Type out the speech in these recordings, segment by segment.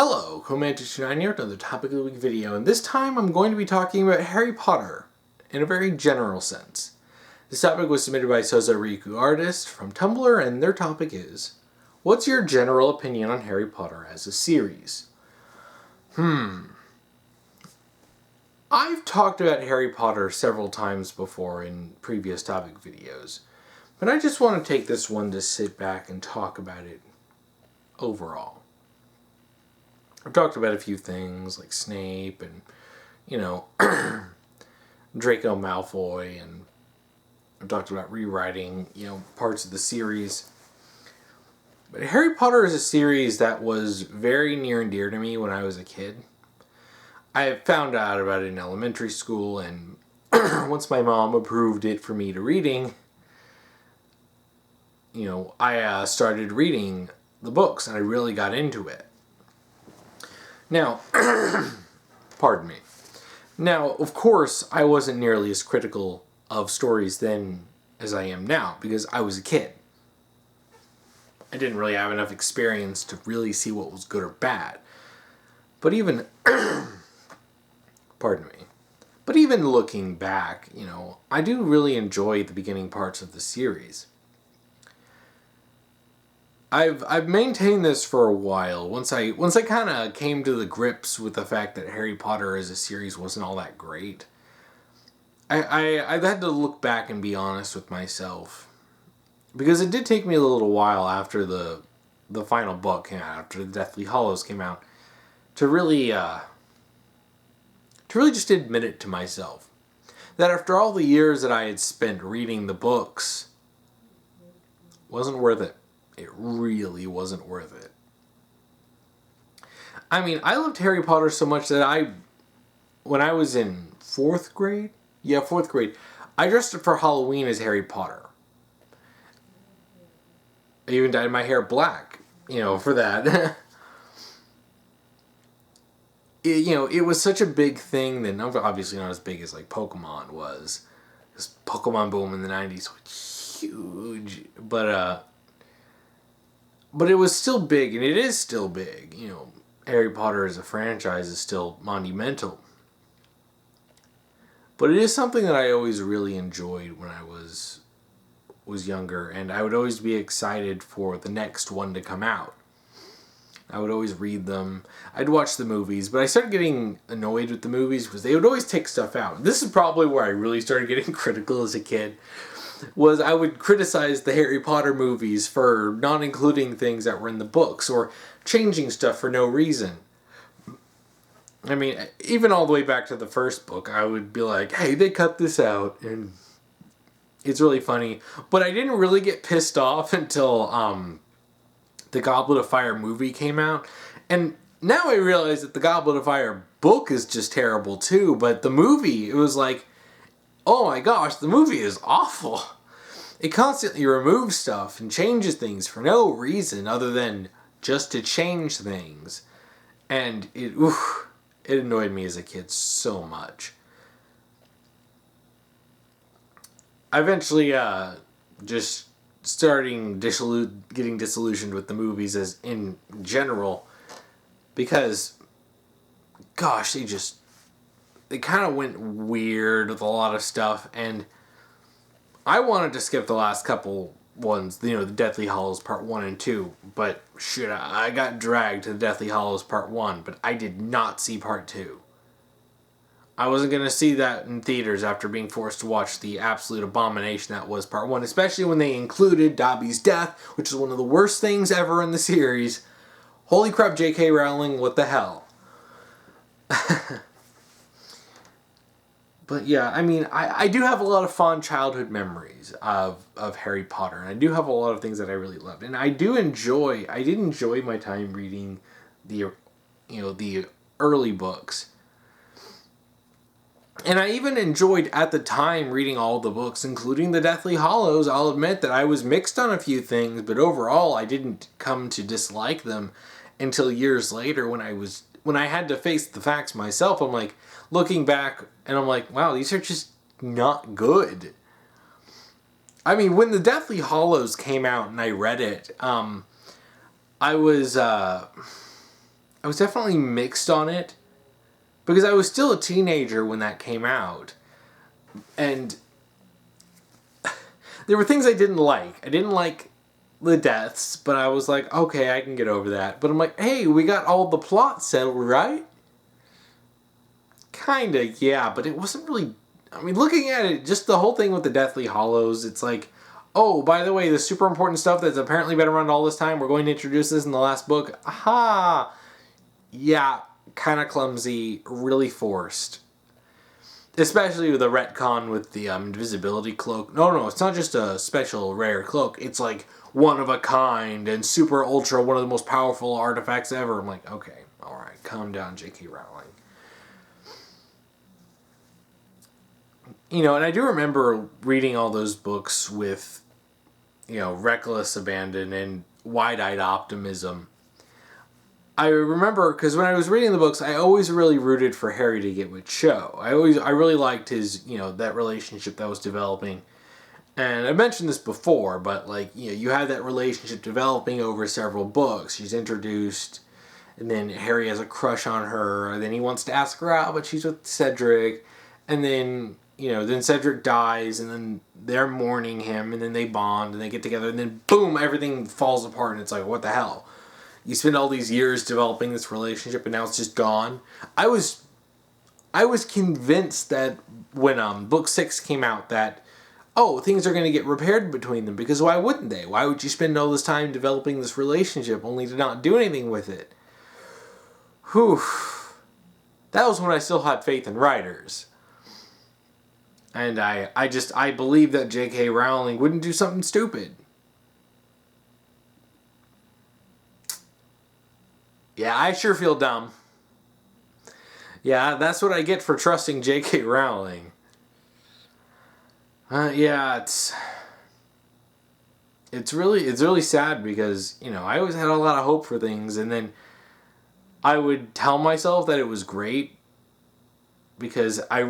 Hello, Comantic29 here with another Topic of the Week video, and this time I'm going to be talking about Harry Potter in a very general sense. This topic was submitted by sozo-ryokuartist from Tumblr, and their topic is, what's your general opinion on Harry Potter as a series? I've talked about Harry Potter several times before in previous topic videos, but I just want to take this one to sit back and talk about it overall. I've talked about a few things like Snape and, Draco Malfoy, and I've talked about rewriting, parts of the series. But Harry Potter is a series that was very near and dear to me when I was a kid. I found out about it in elementary school, and once my mom approved it for me to reading, I started reading the books, and I really got into it. Now, pardon me. Now, of course, I wasn't nearly as critical of stories then as I am now, because I was a kid. I didn't really have enough experience to really see what was good or bad. But even, pardon me, but even looking back, I do really enjoy the beginning parts of the series. I've maintained this for a while. Once I kind of came to the grips with the fact that Harry Potter as a series wasn't all that great, I've had to look back and be honest with myself, because it did take me a little while after the final book came out, after the Deathly Hallows came out, to really just admit it to myself that after all the years that I had spent reading the books, wasn't worth it. It really wasn't worth it. I mean, I loved Harry Potter so much that when I was in 4th grade, I dressed up for Halloween as Harry Potter. I even dyed my hair black, for that. It was such a big thing that obviously not as big as like Pokemon was. Because Pokemon boom in the 90s was huge. But it was still big, and it is still big. Harry Potter as a franchise is still monumental. But it is something that I always really enjoyed when I was younger, and I would always be excited for the next one to come out. I would always read them. I'd watch the movies, but I started getting annoyed with the movies because they would always take stuff out. This is probably where I really started getting critical as a kid. Was I would criticize the Harry Potter movies for not including things that were in the books or changing stuff for no reason. I mean, even all the way back to the first book, I would be like, hey, they cut this out, and it's really funny. But I didn't really get pissed off until the Goblet of Fire movie came out. And now I realize that the Goblet of Fire book is just terrible too, but the movie, it was like, oh my gosh, the movie is awful. It constantly removes stuff and changes things for no reason other than just to change things. And it annoyed me as a kid so much. I eventually just starting getting disillusioned with the movies as in general, because gosh, they kind of went weird with a lot of stuff, and I wanted to skip the last couple ones, the Deathly Hallows Part 1 and 2, but shit, I got dragged to the Deathly Hallows Part 1, but I did not see Part 2. I wasn't going to see that in theaters after being forced to watch the absolute abomination that was Part 1, especially when they included Dobby's death, which is one of the worst things ever in the series. Holy crap, J.K. Rowling, what the hell? But yeah, I mean, I do have a lot of fond childhood memories of Harry Potter, and I do have a lot of things that I really loved. And I did enjoy my time reading the early books. And I even enjoyed, at the time, reading all the books, including the Deathly Hallows. I'll admit that I was mixed on a few things, but overall, I didn't come to dislike them until years later when I had to face the facts myself. I'm like, looking back, and I'm like, wow, these are just not good. I mean, when the Deathly Hallows came out and I read it, I was I was definitely mixed on it because I was still a teenager when that came out. And there were things I didn't like. I didn't like the deaths, but I was like, okay, I can get over that. But I'm like, hey, we got all the plot settled, right? Kinda, yeah, but it wasn't really... I mean, looking at it, just the whole thing with the Deathly Hallows, it's like, oh, by the way, the super important stuff that's apparently been around all this time, we're going to introduce this in the last book. Aha! Yeah, kind of clumsy, really forced. Especially with the retcon with the invisibility cloak. No, it's not just a special rare cloak. It's like one of a kind and super ultra, one of the most powerful artifacts ever. I'm like, okay, alright, calm down, J.K. Rowling. You know, and I do remember reading all those books with, you know, reckless abandon and wide-eyed optimism. I remember, because when I was reading the books, I always really rooted for Harry to get with Cho. I really liked his, you know, that relationship that was developing. And I mentioned this before, but, like, you know, you had that relationship developing over several books. She's introduced, and then Harry has a crush on her, and then he wants to ask her out, but she's with Cedric, and then... You know, then Cedric dies, and then they're mourning him, and then they bond, and they get together, and then boom, everything falls apart, and it's like, what the hell? You spend all these years developing this relationship, and now it's just gone. I was convinced that when book 6 came out that, oh, things are going to get repaired between them, because why wouldn't they? Why would you spend all this time developing this relationship only to not do anything with it? Whew. That was when I still had faith in writers. And I believe that J.K. Rowling wouldn't do something stupid. Yeah, I sure feel dumb. Yeah, that's what I get for trusting J.K. Rowling. Yeah, it's really sad because, you know, I always had a lot of hope for things, and then I would tell myself that it was great because I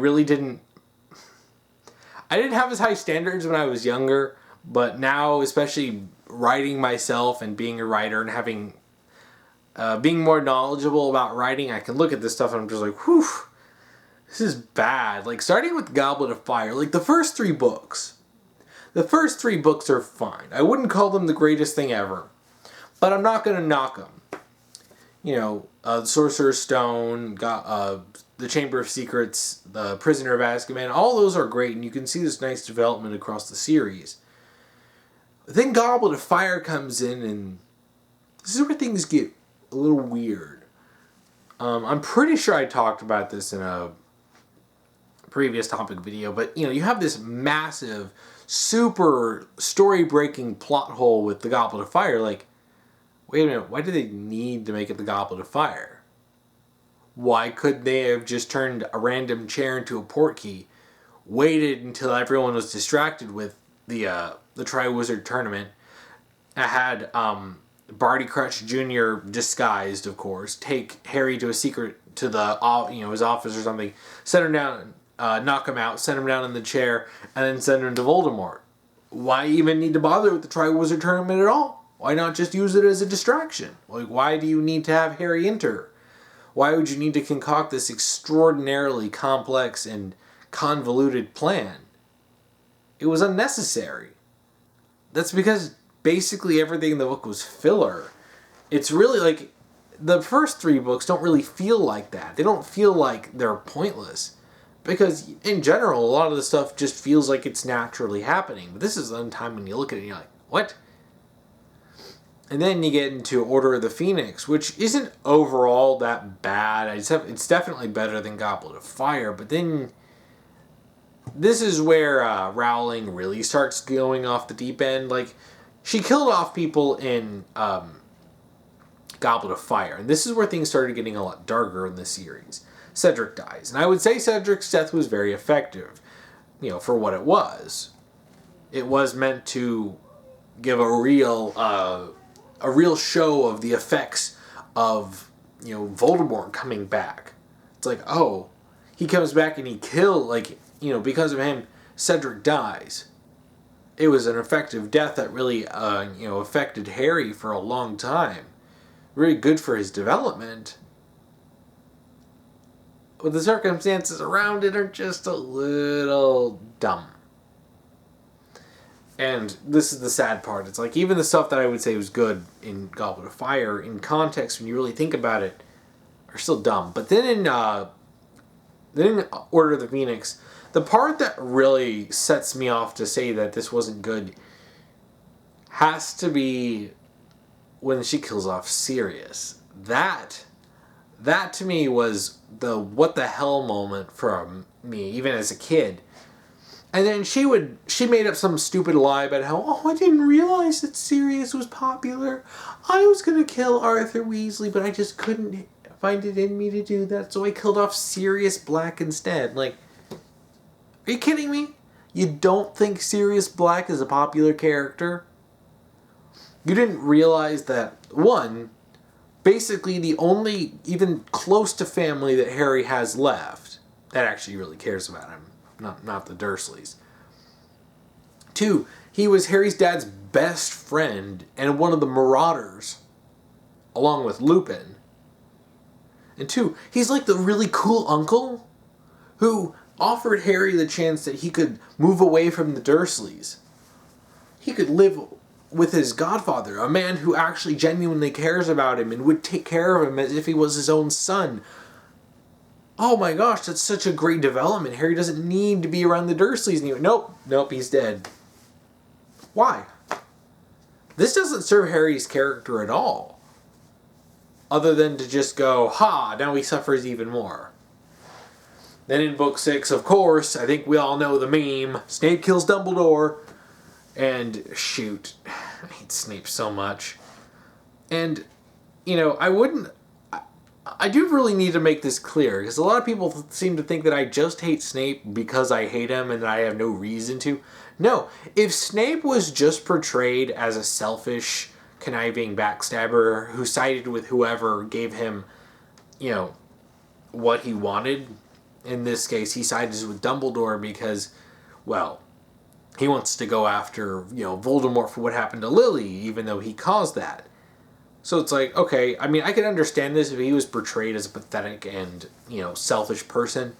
didn't have as high standards when I was younger, but now, especially writing myself and being a writer and having being more knowledgeable about writing, I can look at this stuff and I'm just like, whew, this is bad. Like, starting with Goblet of Fire, like, the first three books are fine. I wouldn't call them the greatest thing ever, but I'm not going to knock them. You know, the Sorcerer's Stone, the Chamber of Secrets, the Prisoner of Azkaban, all those are great, and you can see this nice development across the series. Then Goblet of Fire comes in, and this is where things get a little weird. I'm pretty sure I talked about this in a previous topic video, but, you know, you have this massive, super story-breaking plot hole with the Goblet of Fire. Like, wait a minute, why do they need to make it the Goblet of Fire? Why couldn't they have just turned a random chair into a portkey, waited until everyone was distracted with the Triwizard Tournament, and had Barty Crouch Jr. disguised, of course, take Harry to his office or something, set him down, knock him out, send him down in the chair, and then send him to Voldemort? Why even need to bother with the Triwizard Tournament at all? Why not just use it as a distraction? Like, why do you need to have Harry enter? Why would you need to concoct this extraordinarily complex and convoluted plan? It was unnecessary. That's because basically everything in the book was filler. It's really like, the first three books don't really feel like that. They don't feel like they're pointless. Because in general, a lot of the stuff just feels like it's naturally happening. But this is the time when you look at it and you're like, what? And then you get into Order of the Phoenix, which isn't overall that bad. It's definitely better than Goblet of Fire. But then this is where Rowling really starts going off the deep end. Like, she killed off people in Goblet of Fire. And this is where things started getting a lot darker in the series. Cedric dies. And I would say Cedric's death was very effective, you know, for what it was. It was meant to give a real show of the effects of, you know, Voldemort coming back. It's like, oh, he comes back and he killed, like, you know, because of him, Cedric dies. It was an effective death that really, affected Harry for a long time. very good for his development. But the circumstances around it are just a little dumb. And this is the sad part. It's like, even the stuff that I would say was good in Goblet of Fire, in context, when you really think about it, are still dumb. But then in Order of the Phoenix, the part that really sets me off to say that this wasn't good has to be when she kills off Sirius. That to me was the what the hell moment for me, even as a kid. And then she made up some stupid lie about how, oh, I didn't realize that Sirius was popular. I was going to kill Arthur Weasley, but I just couldn't find it in me to do that, so I killed off Sirius Black instead. Like, are you kidding me? You don't think Sirius Black is a popular character? You didn't realize that, one, basically the only even close to family that Harry has left that actually really cares about him, not the Dursleys. Two, he was Harry's dad's best friend and one of the Marauders, along with Lupin. And two, he's like the really cool uncle who offered Harry the chance that he could move away from the Dursleys. He could live with his godfather, a man who actually genuinely cares about him and would take care of him as if he was his own son. Oh my gosh, that's such a great development. Harry doesn't need to be around the Dursleys anymore. Nope, he's dead. Why? This doesn't serve Harry's character at all. Other than to just go, ha, now he suffers even more. Then in book 6, of course, I think we all know the meme, Snape kills Dumbledore. And shoot, I hate Snape so much. And, you know, I do really need to make this clear, because a lot of people seem to think that I just hate Snape because I hate him and that I have no reason to. No, if Snape was just portrayed as a selfish, conniving backstabber who sided with whoever gave him, you know, what he wanted, in this case he sided with Dumbledore because, well, he wants to go after, you know, Voldemort for what happened to Lily, even though he caused that. So it's like, okay, I mean, I could understand this if he was portrayed as a pathetic and, you know, selfish person.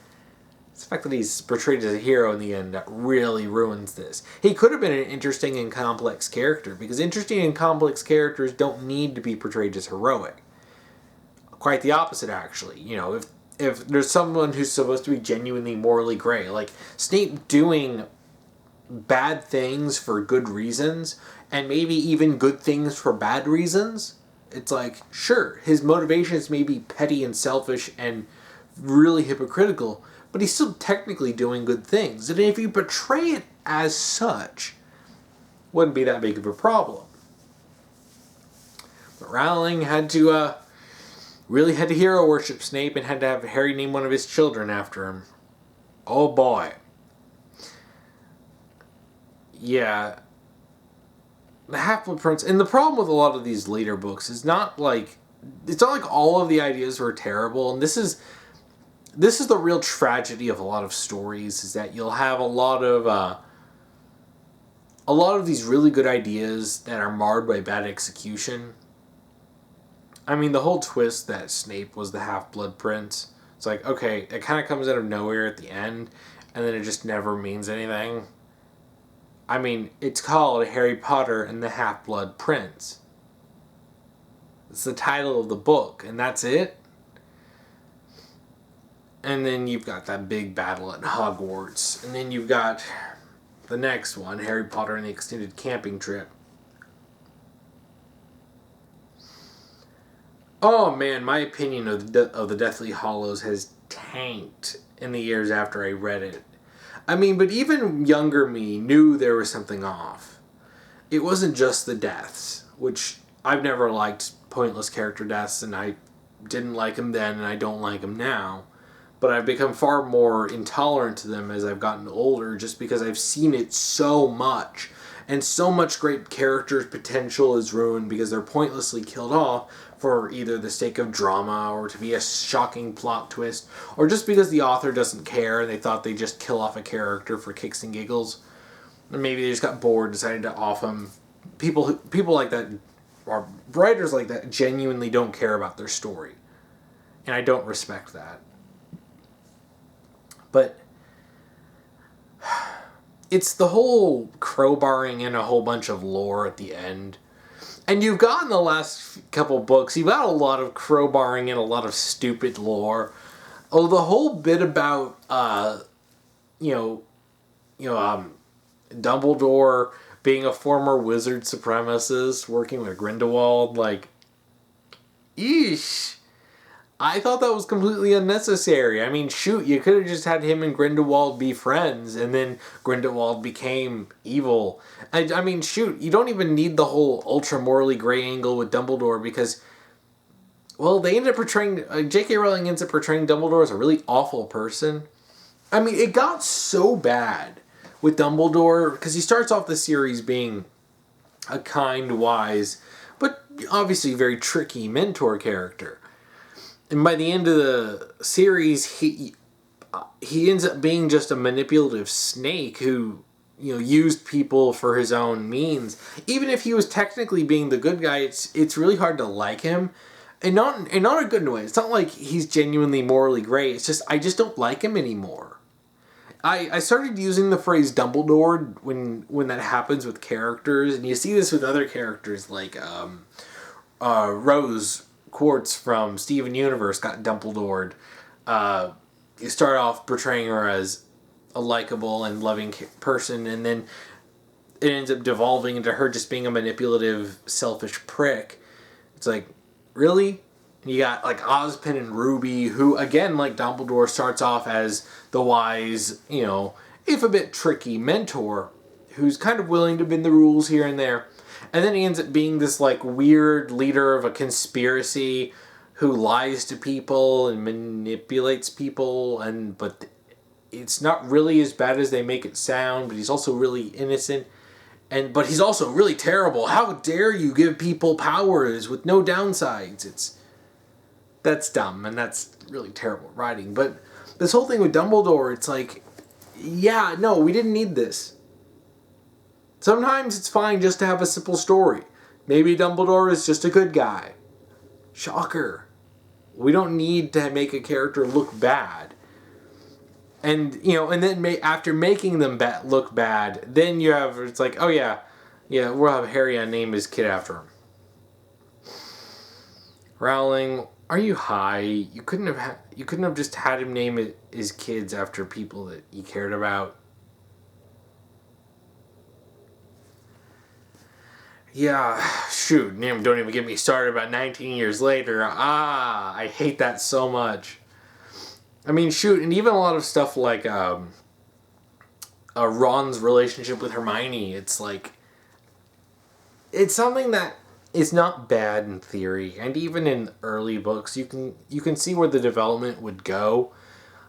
It's the fact that he's portrayed as a hero in the end that really ruins this. He could have been an interesting and complex character, because interesting and complex characters don't need to be portrayed as heroic. Quite the opposite, actually. You know, if there's someone who's supposed to be genuinely morally gray, like Snape doing bad things for good reasons, and maybe even good things for bad reasons, it's like, sure, his motivations may be petty and selfish and really hypocritical, but he's still technically doing good things. And if you portray it as such, wouldn't be that big of a problem. But Rowling had to really had to hero worship Snape and had to have Harry name one of his children after him. Oh boy. Yeah, the Half-Blood Prince, and the problem with a lot of these later books is not like all of the ideas were terrible, and this is the real tragedy of a lot of stories, is that you'll have a lot of these really good ideas that are marred by bad execution. I mean, the whole twist that Snape was the Half-Blood Prince, it's like, okay, it kind of comes out of nowhere at the end, and then it just never means anything. I mean, it's called Harry Potter and the Half-Blood Prince. It's the title of the book, and that's it. And then you've got that big battle at Hogwarts. And then you've got the next one, Harry Potter and the Extended Camping Trip. Oh man, my opinion of the Deathly Hallows has tanked in the years after I read it. I mean, but even younger me knew there was something off. It wasn't just the deaths, which I've never liked pointless character deaths, and I didn't like them then, and I don't like them now. But I've become far more intolerant to them as I've gotten older, just because I've seen it so much. And so much great character potential is ruined because they're pointlessly killed off for either the sake of drama or to be a shocking plot twist, or just because the author doesn't care and they thought they'd just kill off a character for kicks and giggles. Or maybe they just got bored, decided to off him. People like that writers like that genuinely don't care about their story. And I don't respect that. But it's the whole crowbarring in a whole bunch of lore at the end. And you've got in the last couple books, you've got a lot of crowbarring and a lot of stupid lore. Oh, the whole bit about, Dumbledore being a former wizard supremacist, working with Grindelwald, like, eesh. I thought that was completely unnecessary. I mean, shoot, you could have just had him and Grindelwald be friends, and then Grindelwald became evil. I mean, shoot, you don't even need the whole ultra-morally gray angle with Dumbledore, because, well, they ended up portraying, J.K. Rowling ends up portraying Dumbledore as a really awful person. I mean, it got so bad with Dumbledore, because he starts off the series being a kind, wise, but obviously very tricky mentor character. And by the end of the series, he ends up being just a manipulative snake who, used people for his own means. Even if he was technically being the good guy, it's really hard to like him. And not a good way. It's not like he's genuinely morally gray. It's just, I just don't like him anymore. I started using the phrase Dumbledore when that happens with characters. And you see this with other characters like Rose Quartz from Steven Universe got Dumbledored. You start off portraying her as a likable and loving person, and then it ends up devolving into her just being a manipulative, selfish prick. It's like, really? You got like Ozpin and Ruby, who again, like Dumbledore, starts off as the wise, if a bit tricky mentor, who's kind of willing to bend the rules here and there. And then he ends up being this, like, weird leader of a conspiracy who lies to people and manipulates people, but it's not really as bad as they make it sound, but he's also really innocent. But he's also really terrible. How dare you give people powers with no downsides? That's dumb, and that's really terrible writing. But this whole thing with Dumbledore, it's like, yeah, no, we didn't need this. Sometimes it's fine just to have a simple story. Maybe Dumbledore is just a good guy. Shocker. We don't need to make a character look bad. And, and then after making them look bad, then it's like, oh yeah, we'll have Harry name his kid after him. Rowling, are you high? You couldn't have just had him name his kids after people that you cared about. Yeah, shoot, don't even get me started about 19 years later. I hate that so much. I mean, shoot, and even a lot of stuff like Ron's relationship with Hermione, it's like, it's something that is not bad in theory, and even in early books, you can see where the development would go.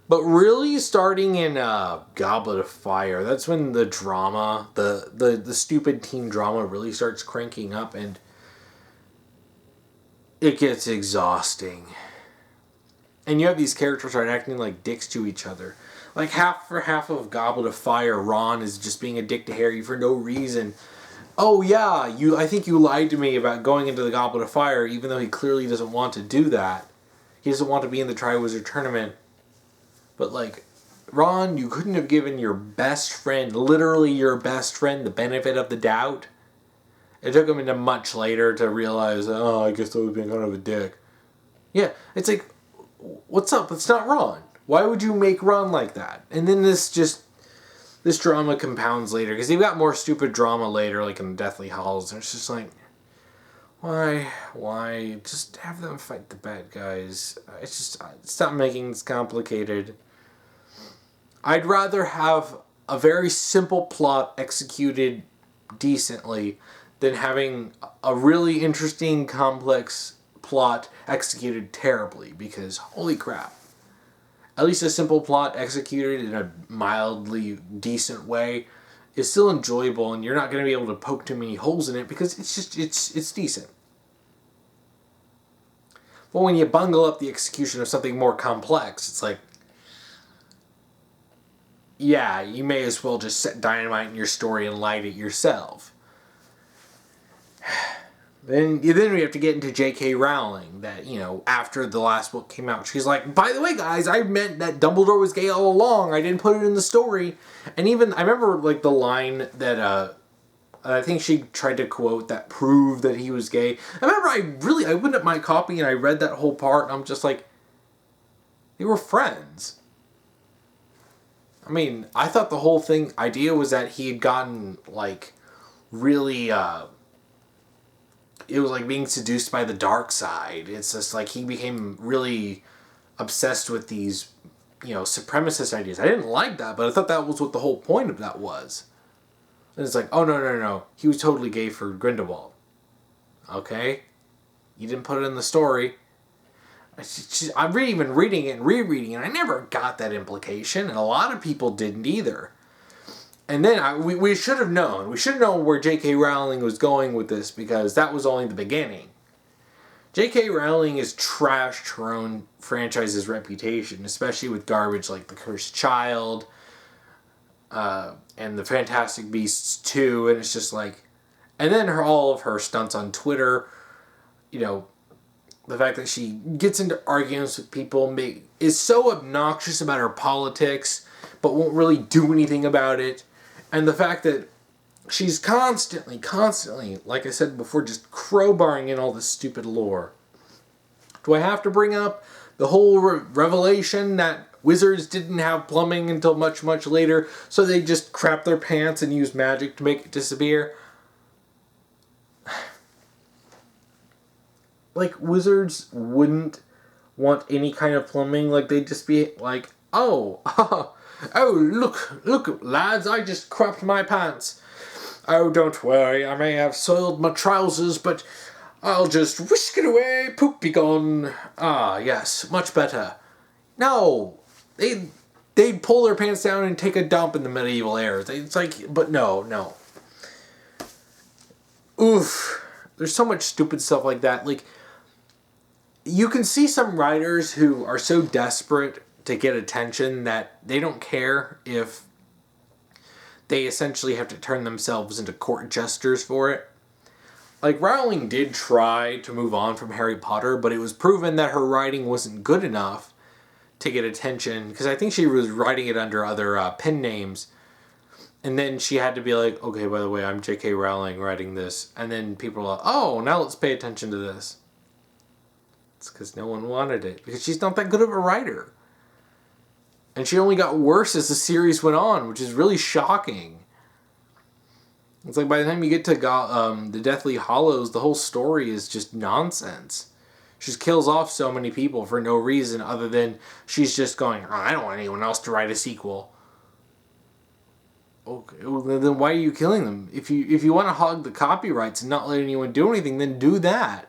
But really, starting in Goblet of Fire, that's when the drama, the stupid teen drama really starts cranking up, and it gets exhausting. And you have these characters start acting like dicks to each other. Like half of Goblet of Fire, Ron is just being a dick to Harry for no reason. Oh yeah, I think you lied to me about going into the Goblet of Fire, even though he clearly doesn't want to do that. He doesn't want to be in the Triwizard Tournament. But, like, Ron, you couldn't have given your best friend, literally your best friend, the benefit of the doubt. It took him into much later to realize, I guess I was being kind of a dick. Yeah, it's like, what's up? It's not Ron. Why would you make Ron like that? And then this drama compounds later, because you've got more stupid drama later, like in Deathly Hallows, and it's just like, why? Just have them fight the bad guys. Stop making this complicated. I'd rather have a very simple plot executed decently than having a really interesting, complex plot executed terribly, because holy crap. At least a simple plot executed in a mildly decent way is still enjoyable, and you're not going to be able to poke too many holes in it because it's decent. But when you bungle up the execution of something more complex, it's like, yeah, you may as well just set dynamite in your story and light it yourself. then we have to get into J.K. Rowling, that, you know, after the last book came out, she's like, by the way, guys, I meant that Dumbledore was gay all along. I didn't put it in the story. And even, I remember, like, the line that, I think she tried to quote that proved that he was gay. I remember I opened up my copy and I read that whole part, and I'm just like, they were friends. I mean, I thought the whole idea was that he had gotten, like, really, it was like being seduced by the dark side. It's just like he became really obsessed with these, you know, supremacist ideas. I didn't like that, but I thought that was what the whole point of that was. And it's like, oh, no. He was totally gay for Grindelwald. Okay? You didn't put it in the story. I'm even reading it and rereading it, and I never got that implication, and a lot of people didn't either. And then we should have known. We should have known where J.K. Rowling was going with this, because that was only the beginning. J.K. Rowling has trashed her own franchise's reputation, especially with garbage like The Cursed Child, and The Fantastic Beasts 2, and it's just like... And then all of her stunts on Twitter, you know, the fact that she gets into arguments with people, is so obnoxious about her politics, but won't really do anything about it. And the fact that she's constantly, like I said before, just crowbarring in all this stupid lore. Do I have to bring up the whole revelation that wizards didn't have plumbing until much, much later, so they just crap their pants and use magic to make it disappear? Like, wizards wouldn't want any kind of plumbing. Like, they'd just be like, oh, look, lads, I just crapped my pants. Oh, don't worry, I may have soiled my trousers, but I'll just whisk it away, poop be gone. Ah, yes, much better. No, they'd pull their pants down and take a dump in the medieval era. It's like, but no. Oof, there's so much stupid stuff like that. Like, you can see some writers who are so desperate to get attention that they don't care if they essentially have to turn themselves into court jesters for it. Like, Rowling did try to move on from Harry Potter, but it was proven that her writing wasn't good enough to get attention, because I think she was writing it under other pen names, and then she had to be like, okay, by the way, I'm J.K. Rowling writing this, and then people are like, oh, now let's pay attention to this. It's because no one wanted it, because she's not that good of a writer. And she only got worse as the series went on, which is really shocking. It's like by the time you get to the Deathly Hallows, the whole story is just nonsense. She just kills off so many people for no reason other than she's just going, oh, I don't want anyone else to write a sequel. Okay, well, then why are you killing them? If you want to hog the copyrights and not let anyone do anything, then do that.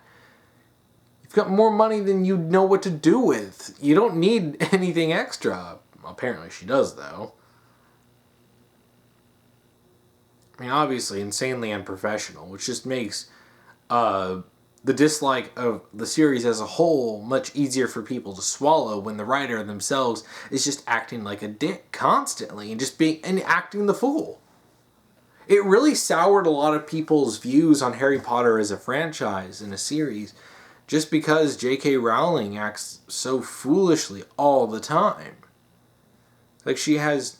You've got more money than you know what to do with. You don't need anything extra. Apparently she does, though. I mean, obviously, insanely unprofessional, which just makes the dislike of the series as a whole much easier for people to swallow when the writer themselves is just acting like a dick constantly and acting the fool. It really soured a lot of people's views on Harry Potter as a franchise and a series just because J.K. Rowling acts so foolishly all the time. Like, she won't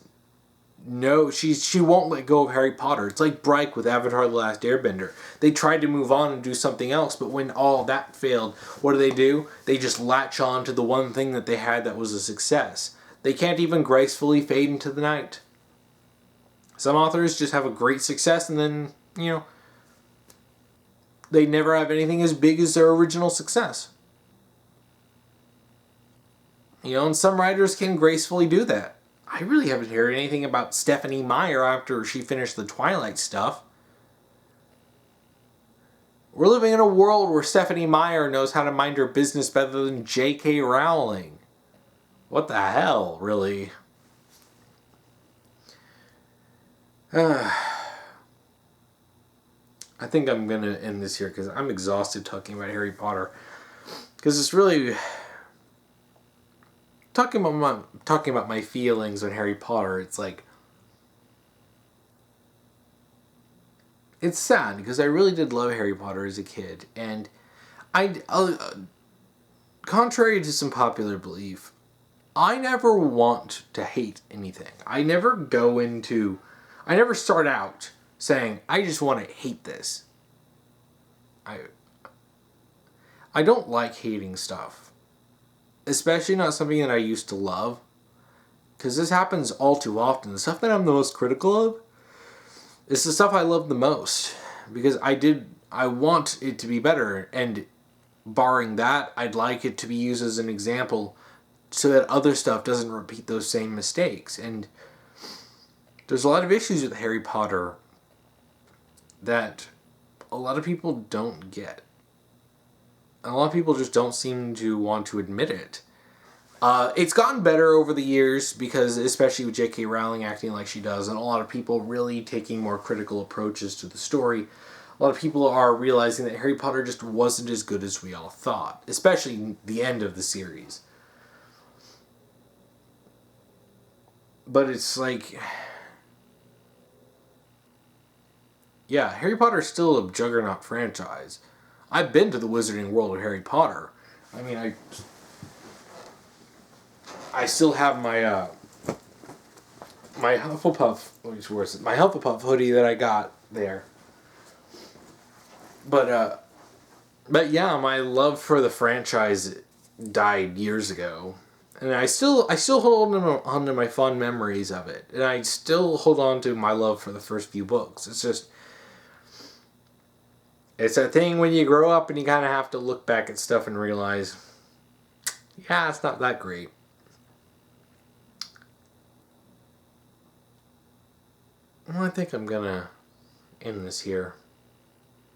let go of Harry Potter. It's like Bryke with Avatar The Last Airbender. They tried to move on and do something else, but when all that failed, what do? They just latch on to the one thing that they had that was a success. They can't even gracefully fade into the night. Some authors just have a great success and then, they never have anything as big as their original success. And some writers can gracefully do that. I really haven't heard anything about Stephenie Meyer after she finished the Twilight stuff. We're living in a world where Stephenie Meyer knows how to mind her business better than J.K. Rowling. What the hell, really? I think I'm going to end this here because I'm exhausted talking about Harry Potter. Because it's really... Talking about my feelings on Harry Potter, it's like... it's sad because I really did love Harry Potter as a kid, and contrary to some popular belief, I never want to hate anything. I never start out saying, I just want to hate this. I don't like hating stuff. Especially not something that I used to love. Because this happens all too often. The stuff that I'm the most critical of is the stuff I love the most. Because I want it to be better. And barring that, I'd like it to be used as an example so that other stuff doesn't repeat those same mistakes. And there's a lot of issues with Harry Potter that a lot of people don't get. And a lot of people just don't seem to want to admit it. It's gotten better over the years because, especially with J.K. Rowling acting like she does, and a lot of people really taking more critical approaches to the story, a lot of people are realizing that Harry Potter just wasn't as good as we all thought, especially the end of the series. But it's like, yeah, Harry Potter's still a juggernaut franchise. I've been to the Wizarding World of Harry Potter. I mean, I still have my my Hufflepuff, my Hufflepuff hoodie that I got there. But yeah, my love for the franchise died years ago, and I still hold on to my fond memories of it, and I still hold on to my love for the first few books. It's that thing when you grow up and you kind of have to look back at stuff and realize, yeah, it's not that great. Well, I think I'm gonna end this here.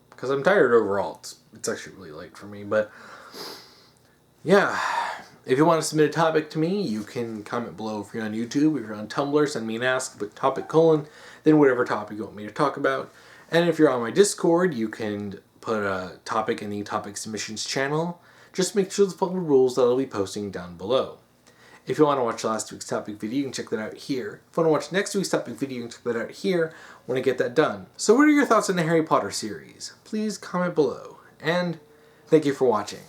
Because I'm tired overall. It's actually really late for me. But, yeah. If you want to submit a topic to me, you can comment below if you're on YouTube. If you're on Tumblr, send me an ask, but topic : then whatever topic you want me to talk about. And if you're on my Discord, you can put a topic in the topic submissions channel. Just make sure to follow the rules that I'll be posting down below. If you want to watch last week's topic video, you can check that out here. If you want to watch next week's topic video, you can check that out here when I get that done. So what are your thoughts on the Harry Potter series? Please comment below. And thank you for watching.